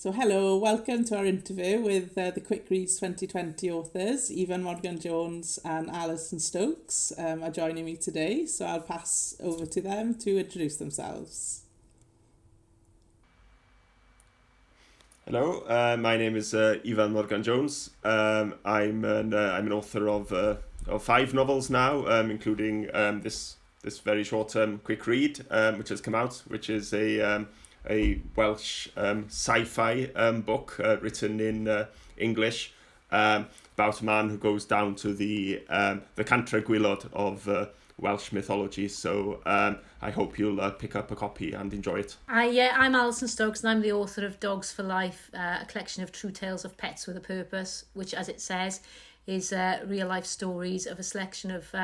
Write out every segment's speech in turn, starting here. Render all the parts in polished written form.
So hello, welcome to our interview with the Quick Reads 2020 authors, Ifan Morgan-Jones and Alison Stokes are joining me today. So I'll pass over to them to introduce themselves. Hello, my name is Ifan Morgan-Jones. I'm an author of 5 novels now, including this very short quick read, which has come out, which is a Welsh sci-fi book written in English about a man who goes down to the Cantref Gwylod of Welsh mythology. So I hope you'll pick up a copy and enjoy it. I'm Alison Stokes and I'm the author of Dogs for Life, a collection of true tales of pets with a purpose, which, as it says, is real life stories of a selection of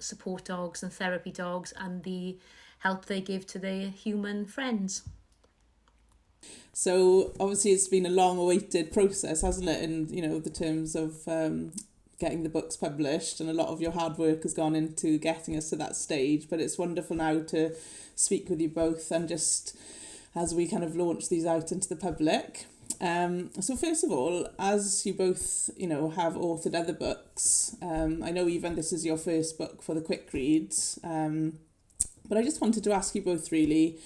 support dogs and therapy dogs and the help they give to their human friends. So obviously it's been a long awaited process, hasn't it, in the terms of getting the books published, and a lot of your hard work has gone into getting us to that stage. But it's wonderful now to speak with you both and just as we kind of launch these out into the public. So first of all, as you both have authored other books, I know even this is your first book for the Quick Reads, but I just wanted to ask you both really,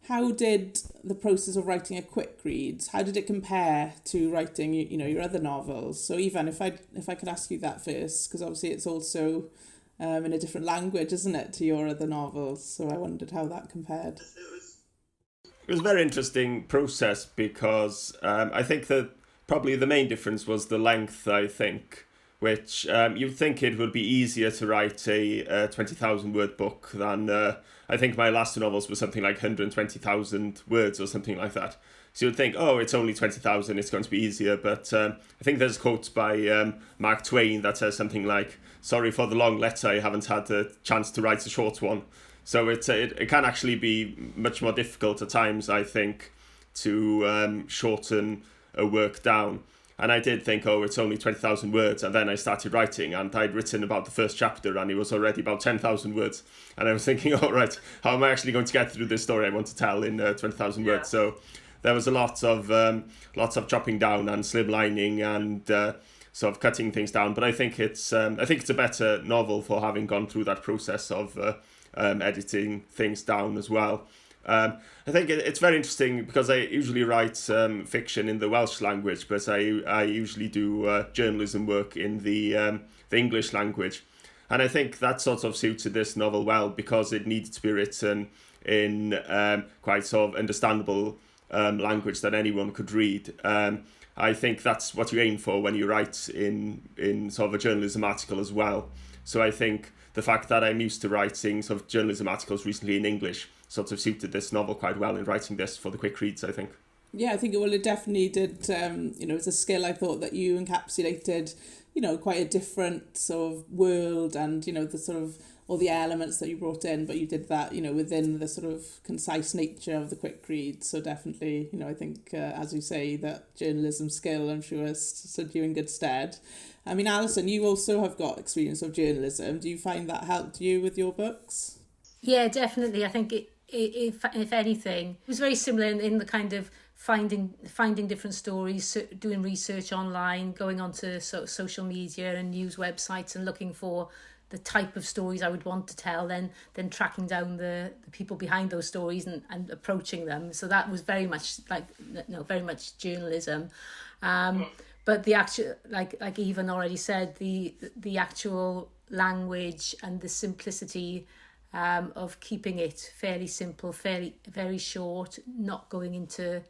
how did the process of writing a quick read, how did it compare to writing, your other novels? So Ifan, if I could ask you that first, because obviously it's also in a different language, isn't it, to your other novels? So I wondered how that compared. It was a very interesting process because I think that probably the main difference was the length, I think, which you'd think it would be easier to write a 20,000 word book than I think my last 2 novels were something like 120,000 words or something like that. So you'd think, oh, it's only 20,000, it's going to be easier. But I think there's a quote by Mark Twain that says something like, sorry for the long letter, I haven't had the chance to write a short one. So it can actually be much more difficult at times, I think, to shorten a work down. And I did think, oh, it's only 20,000 words. And then I started writing and I'd written about the first chapter and it was already about 10,000 words. And I was thinking, all right, how am I actually going to get through this story I want to tell in 20,000 words? So there was a lot of chopping down and slimlining and sort of cutting things down. But I think it's a better novel for having gone through that process of editing things down as well. I think it's very interesting because I usually write fiction in the Welsh language, but I usually do journalism work in the English language. And I think that sort of suited this novel well because it needed to be written in quite sort of understandable language that anyone could read. I think that's what you aim for when you write in sort of a journalism article as well. So I think the fact that I'm used to writing sort of journalism articles recently in English sort of suited this novel quite well in writing this for the quick reads, I think. Yeah, I think it definitely did. It's a skill I thought that you encapsulated, quite a different sort of world and, the sort of all the elements that you brought in, but you did that, within the sort of concise nature of the quick read. So definitely, I think, as you say, that journalism skill, I'm sure, stood you in good stead. I mean, Alison, you also have got experience of journalism. Do you find that helped you with your books? Yeah, definitely. I think if anything, it was very similar in the kind of finding different stories, doing research online, going onto social media and news websites and looking for the type of stories I would want to tell, then tracking down the people behind those stories and approaching them. So that was very much very much journalism. But the actual, like Ifan already said, the actual language and the simplicity of keeping it fairly simple, very short, not going into,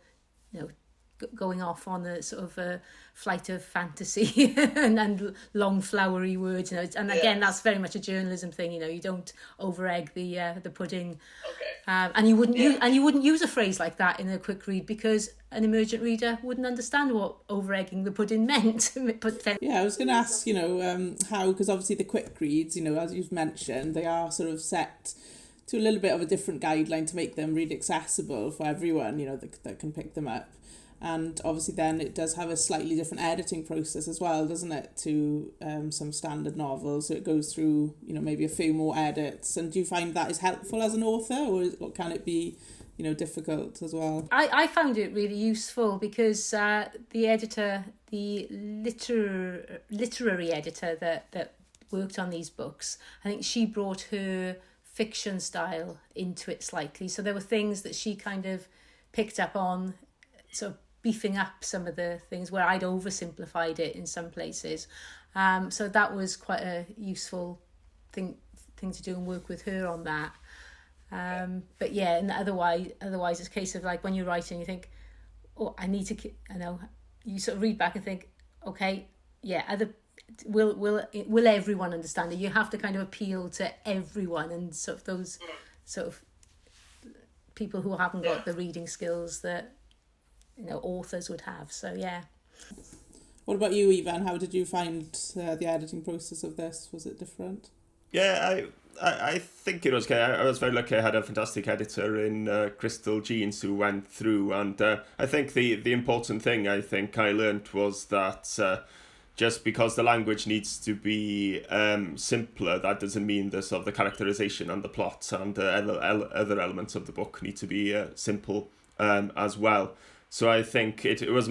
going off on a sort of a flight of fantasy and long flowery words, and again that's very much a journalism thing. You don't over egg the pudding. Okay. And you wouldn't use a phrase like that in a quick read because an emergent reader wouldn't understand what over egging the pudding meant. Yeah, I was going to ask, how, because obviously the quick reads, as you've mentioned, they are sort of set to a little bit of a different guideline to make them really accessible for everyone, that can pick them up. And obviously then it does have a slightly different editing process as well, doesn't it, to some standard novels. So it goes through, maybe a few more edits. And do you find that is helpful as an author, or can it be difficult as well? I found it really useful because the editor, the literary editor that worked on these books, I think she brought her fiction style into it slightly. So there were things that she kind of picked up on, sort of beefing up some of the things where I'd oversimplified it in some places. So that was quite a useful thing to do and work with her on that. But yeah, and otherwise it's a case of like when you're writing, you think, oh, you sort of read back and think, okay, yeah, will everyone understand it? You have to kind of appeal to everyone, and sort of those sort of people who haven't got the reading skills that authors would have. So yeah. What about you, Ifan? How did you find the editing process of this? Was it different? Yeah, I think it was okay. I was very lucky. I had a fantastic editor in Crystal Jeans who went through, and I think the important thing I learned was that just because the language needs to be simpler, that doesn't mean the characterization and the plot and other elements of the book need to be simple as well. So I think it was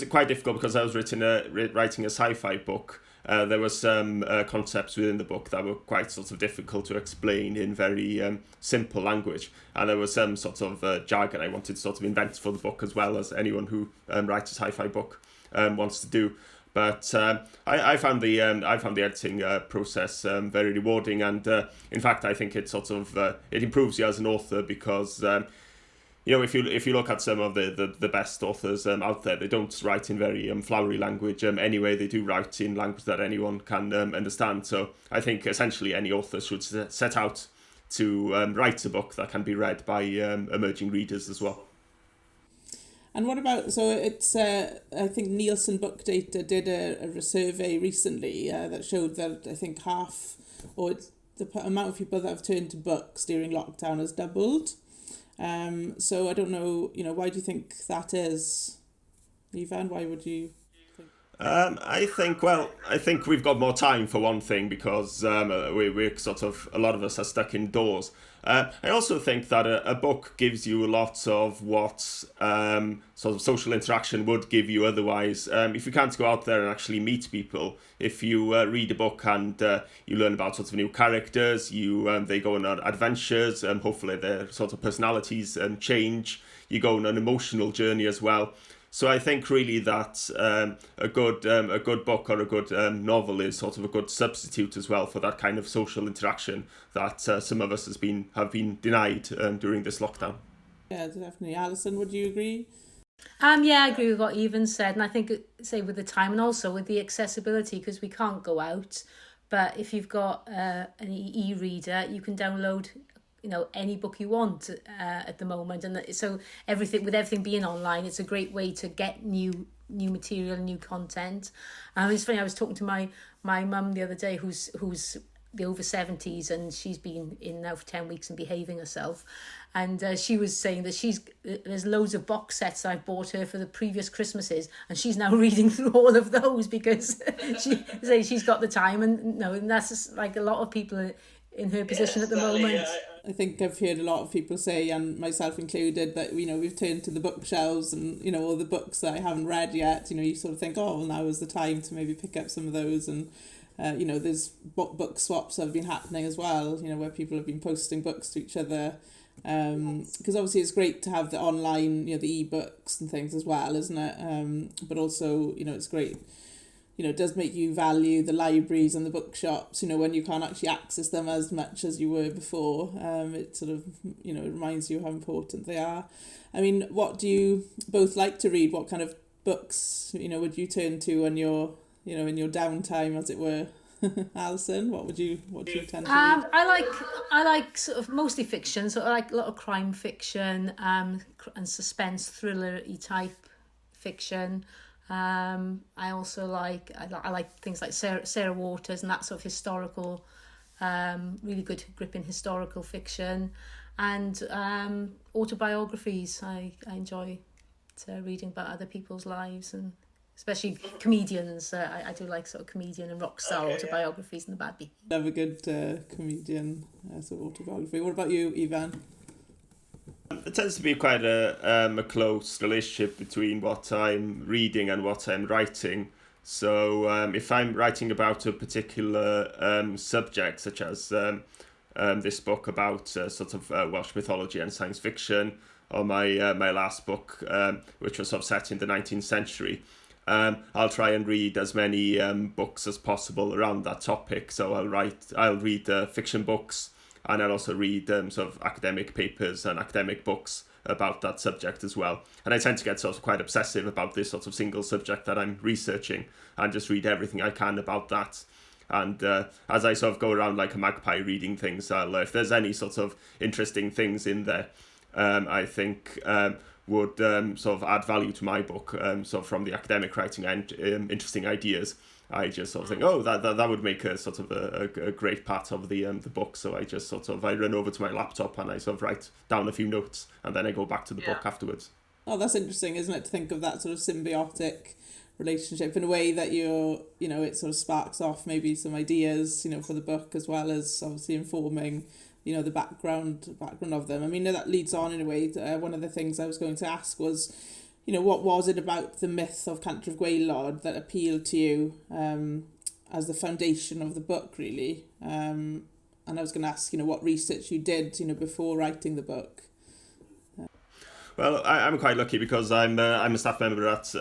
quite difficult because I was writing a sci-fi book. There were some concepts within the book that were quite sort of difficult to explain in very simple language, and there was some sort of jargon I wanted to sort of invent for the book, as well as anyone who writes a sci-fi book wants to do. But I found the editing process very rewarding, and in fact I think it sort of it improves you as an author because. If you look at some of the best authors out there, they don't write in very flowery language. Anyway, they do write in language that anyone can understand. So I think essentially any author should set out to write a book that can be read by emerging readers as well. And what about, so it's, I think Nielsen Book Data did a survey recently that showed that I think the amount of people that have turned to books during lockdown has doubled. So I don't know, why do you think that is? Ifan, why would you think? I think we've got more time for one thing because we're sort of, a lot of us are stuck indoors. I also think that a book gives you a lot of what sort of social interaction would give you otherwise. If you can't go out there and actually meet people, if you read a book and you learn about sort of new characters, they go on adventures, hopefully their sort of personalities change. You go on an emotional journey as well. So I think really that a good book or a good novel is sort of a good substitute as well for that kind of social interaction that some of us have been denied during this lockdown. Yeah, definitely. Alison, would you agree? Yeah, I agree with what Ifan said, and I think say with the time and also with the accessibility, because we can't go out, but if you've got an e-reader, you can download any book you want at the moment, and so everything being online, it's a great way to get new material, new content. It's funny, I was talking to my mum the other day, who's the over 70s, and she's been in now for 10 weeks and behaving herself, and she was saying that there's loads of box sets I've bought her for the previous Christmases, and she's now reading through all of those because she's got the time, and that's just like a lot of people in her position at the moment. I think I've heard a lot of people say, and myself included, that we've turned to the bookshelves and all the books that I haven't read yet. You sort of think, oh, well, now is the time to maybe pick up some of those, and there's book swaps that have been happening as well. Where people have been posting books to each other, because obviously it's great to have the online, the ebooks and things as well, isn't it? But also it's great. It does make you value the libraries and the bookshops, when you can't actually access them as much as you were before. It sort of, it reminds you how important they are. I mean, what do you both like to read? What kind of books, would you turn to when you're, in your downtime, as it were? Alison, what do you tend to read? I like sort of mostly fiction, so I like a lot of crime fiction, and suspense thriller-y type fiction. I also like things like Sarah Waters and that sort of historical, really good gripping historical fiction, and autobiographies. I enjoy reading about other people's lives, and especially comedians. I do like sort of comedian and rock star autobiographies and the bad behavior. Love a good comedian sort of autobiography. What about you, Ifan? It tends to be quite a close relationship between what I'm reading and what I'm writing. So if I'm writing about a particular subject, such as this book about sort of Welsh mythology and science fiction, or my last book, which was sort of set in the 19th century, I'll try and read as many books as possible around that topic. So I'll read fiction books, and I'll also read sort of academic papers and academic books about that subject as well. And I tend to get sort of quite obsessive about this sort of single subject that I'm researching, and just read everything I can about that. And as I sort of go around like a magpie reading things, if there's any sort of interesting things in there, I think would sort of add value to my book, so from the academic writing and interesting ideas, I just sort of think, oh, that would make a sort of a great part of the book. So I just sort of, I run over to my laptop and I sort of write down a few notes, and then I go back to the book afterwards. Oh, that's interesting, isn't it, to think of that sort of symbiotic relationship in a way that it sort of sparks off maybe some ideas, for the book, as well as obviously informing, the background of them. I mean, that leads on in a way. One of the things I was going to ask was, what was it about the myth of Cantref Gwaelod that appealed to you as the foundation of the book, really? And I was going to ask, what research you did, before writing the book. Well, I'm quite lucky because I'm a staff member at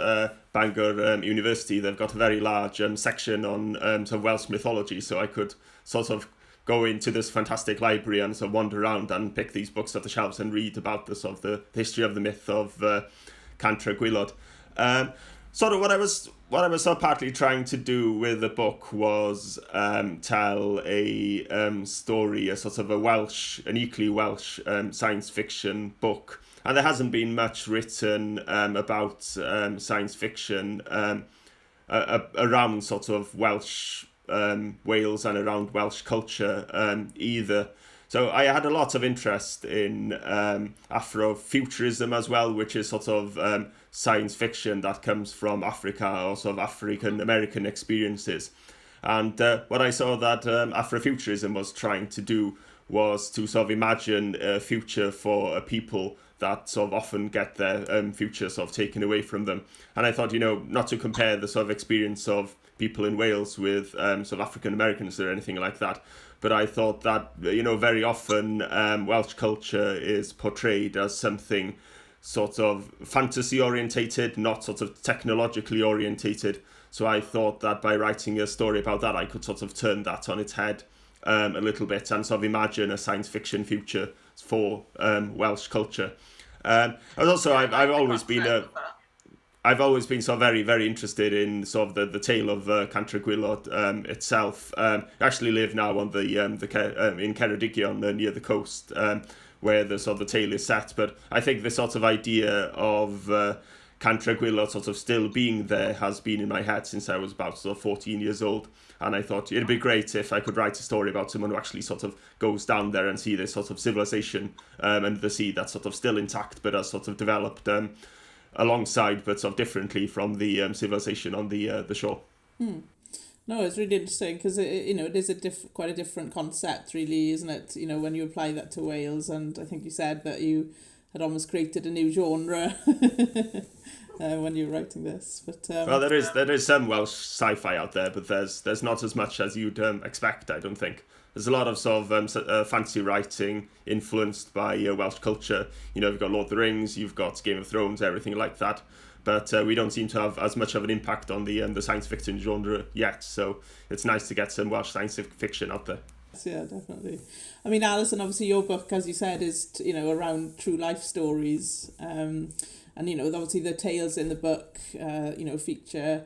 Bangor University. They've got a very large section on sort of Welsh mythology, so I could sort of go into this fantastic library and sort of wander around and pick these books off the shelves and read about the sort of the history of the myth of Cantref Gwaelod. Sort of what I was sort of partly trying to do with the book was tell a story, a sort of an equally Welsh science fiction book. And there hasn't been much written about science fiction around sort of Welsh Wales and around Welsh culture either. So I had a lot of interest in Afrofuturism as well, which is sort of science fiction that comes from Africa, or sort of African American experiences. And what I saw that Afrofuturism was trying to do was to sort of imagine a future for a people that sort of often get their future sort of taken away from them. And I thought, not to compare the sort of experience of people in Wales with sort of African Americans or anything like that, but I thought that, very often Welsh culture is portrayed as something sort of fantasy orientated, not sort of technologically orientated. So I thought that by writing a story about that, I could sort of turn that on its head a little bit and sort of imagine a science fiction future for Welsh culture. And also, I've always been sort of very, very interested in sort of the tale of Cantref Gwaelod itself. I actually live now on in Ceredigion near the coast, where the sort of the tale is set. But I think the sort of idea of Cantref Gwaelod sort of still being there has been in my head since I was about sort of 14 years old. And I thought it'd be great if I could write a story about someone who actually sort of goes down there and see this sort of civilization and the sea that's sort of still intact, but has sort of developed alongside, but sort of differently from the civilization on the shore. No, it's really interesting because it is quite a different concept, really, isn't it? When you apply that to Wales, and I think you said that you had almost created a new genre when you were writing this. But well, there is some Welsh sci-fi out there, but there's not as much as you'd expect. I don't think. There's a lot of sort of fantasy writing influenced by Welsh culture. You've got Lord of the Rings, you've got Game of Thrones, everything like that. But we don't seem to have as much of an impact on the science fiction genre yet. So it's nice to get some Welsh science fiction out there. Yeah, definitely. I mean, Alison, obviously your book, as you said, is around true life stories. And obviously the tales in the book, feature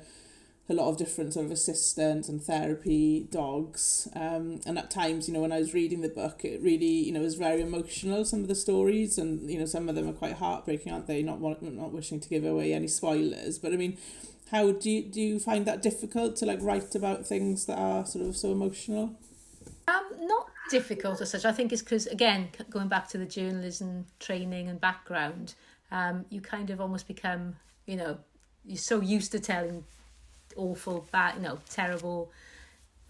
a lot of different sort of assistants and therapy dogs. And at times, when I was reading the book, it really, was very emotional, some of the stories, and, some of them are quite heartbreaking, aren't they? Not wishing to give away any spoilers. But I mean, how do you find that difficult to write about things that are sort of so emotional? Not difficult as such. I think it's because, again, going back to the journalism training and background, you kind of almost become, you're so used to telling awful, bad, terrible,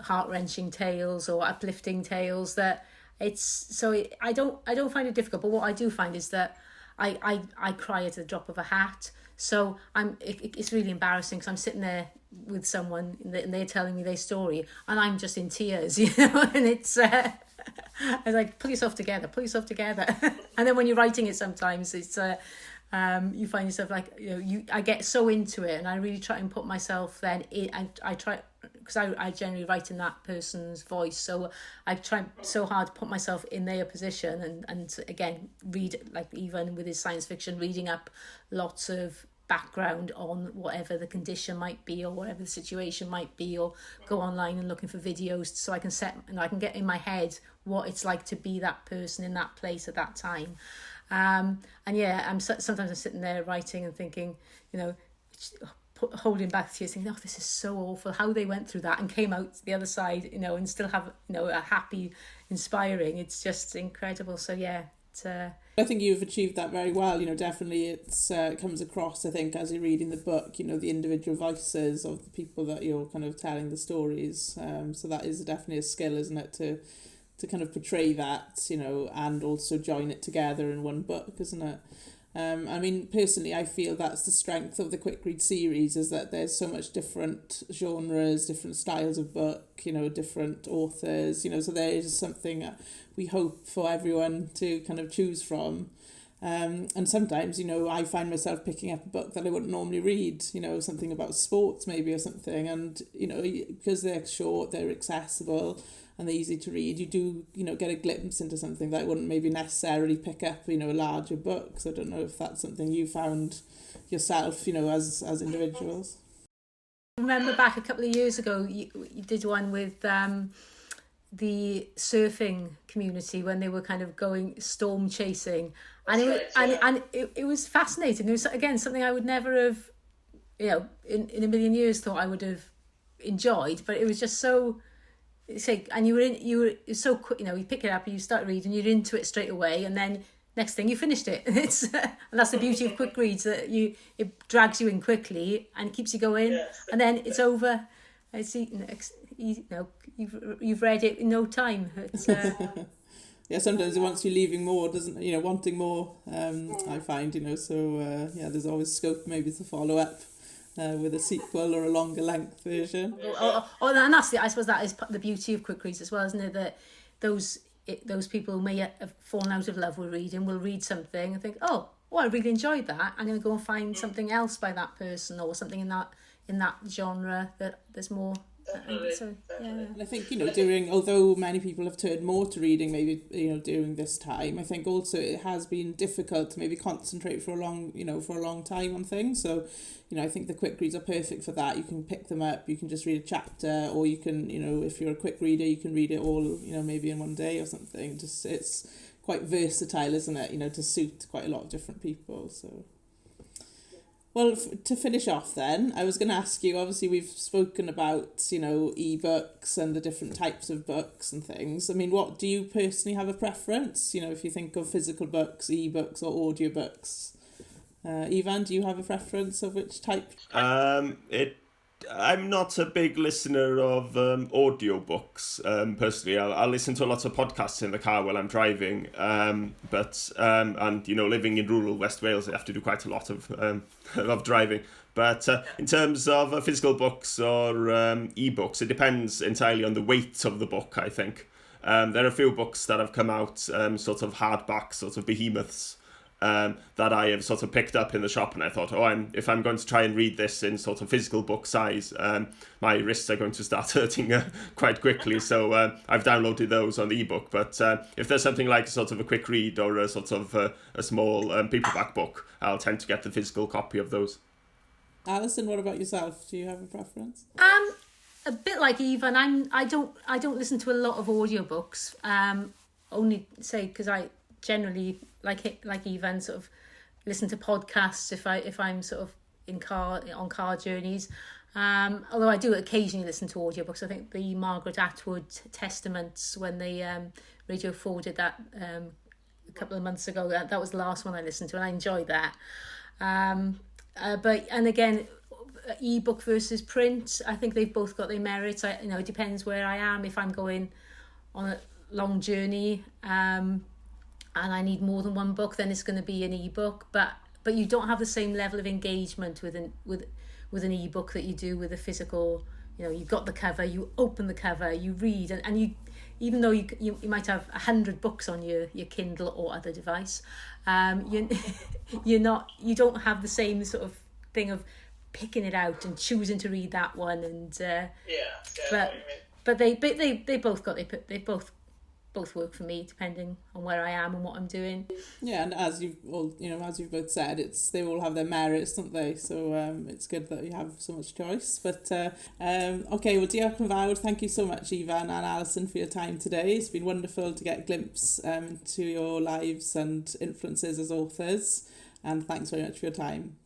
heart-wrenching tales or uplifting tales that I don't find it difficult, but what I do find is that I cry at the drop of a hat. So it's really embarrassing because I'm sitting there with someone and they're telling me their story and I'm just in tears, and it's I was like, pull yourself together. And then when you're writing it, sometimes it's you find yourself like, I get so into it and I really try and put myself then in, and I try, because I generally write in that person's voice, so I try so hard to put myself in their position and again read, like even with his science fiction, reading up lots of background on whatever the condition might be or whatever the situation might be, or go online and looking for videos so I can get in my head what it's like to be that person in that place at that time. And yeah, sometimes I'm sitting there writing and thinking, holding back tears, thinking, oh, this is so awful how they went through that and came out the other side, and still have a happy, inspiring. It's just incredible. So yeah, I think you've achieved that very well. Definitely it comes across, I think, as you're reading the book, the individual voices of the people that you're kind of telling the stories. So that is definitely a skill, isn't it, to kind of portray that, and also join it together in one book, isn't it? I mean, personally, I feel that's the strength of the Quick Read series, is that there's so much different genres, different styles of book, different authors, so there is something we hope for everyone to kind of choose from. And sometimes, I find myself picking up a book that I wouldn't normally read, something about sports maybe or something. And, because they're short, they're accessible and they're easy to read, you do, get a glimpse into something that I wouldn't maybe necessarily pick up, a larger book. So I don't know if that's something you found yourself, as individuals. I remember back a couple of years ago, you did one with the surfing community when they were kind of going storm chasing, and it was fascinating. It was, again, something I would never have, in a million years thought I would have enjoyed, but it was just so. And you were so quick, you pick it up and you start reading, you're into it straight away, and then next thing you finished it. It's and that's the beauty of quick reads, that it drags you in quickly and keeps you going, and then it's over. It's you've read it in no time. It's yeah, sometimes it wants you leaving more, doesn't wanting more. I find so there's always scope maybe to follow up with a sequel or a longer length version. And I suppose that is the beauty of quick reads as well, isn't it? That those people who may have fallen out of love with reading will read something and think, oh, I really enjoyed that. I'm going to go and find something else by that person, or something in that genre that there's more. So, yeah. And I think, although many people have turned more to reading maybe, during this time, I think also it has been difficult to maybe concentrate for a long time on things. So, I think the quick reads are perfect for that. You can pick them up, you can just read a chapter, or you can, if you're a quick reader, you can read it all, maybe in one day or something. Just, it's quite versatile, isn't it, to suit quite a lot of different people, so... Well, to finish off then, I was going to ask you, obviously we've spoken about, ebooks and the different types of books and things. I mean, what do you personally have a preference? If you think of physical books, ebooks or audiobooks. Ifan, do you have a preference of which type? I'm not a big listener of audiobooks. Personally, I'll listen to lots of podcasts in the car while I'm driving. But living in rural West Wales, I have to do quite a lot of driving. But in terms of physical books or ebooks, it depends entirely on the weight of the book, I think. There are a few books that have come out, sort of hardback, sort of behemoths, that I have sort of picked up in the shop, and I thought, if I'm going to try and read this in sort of physical book size, my wrists are going to start hurting quite quickly, so I've downloaded those on the ebook. But if there's something like sort of a quick read or a sort of a small paperback book, I'll tend to get the physical copy of those. Alison, what about yourself? Do you have a preference? A bit like Ifan, I don't listen to a lot of audiobooks. Only say because I generally like Ifan, sort of listen to podcasts if I'm sort of on car journeys. Although I do occasionally listen to audiobooks. I think the Margaret Atwood Testaments, when they radio forwarded that a couple of months ago, that was the last one I listened to, and I enjoyed that. But again, ebook versus print, I think they've both got their merits. It depends where I am. If I'm going on long journey, and I need more than one book, then it's going to be an ebook. But you don't have the same level of engagement with an ebook that you do with a physical. You know, you've got the cover, you open the cover, you read, and you, even though you might have 100 books on your Kindle or other device, you don't have the same sort of thing of picking it out and choosing to read that one. And but they both work for me, depending on where I am and what I'm doing. Yeah, and as you've both said, they all have their merits, don't they? So it's good that you have so much choice. But okay, well, diolch yn fawr. Thank you so much, Ifan and Alison, for your time today. It's been wonderful to get a glimpse into your lives and influences as authors. And thanks very much for your time.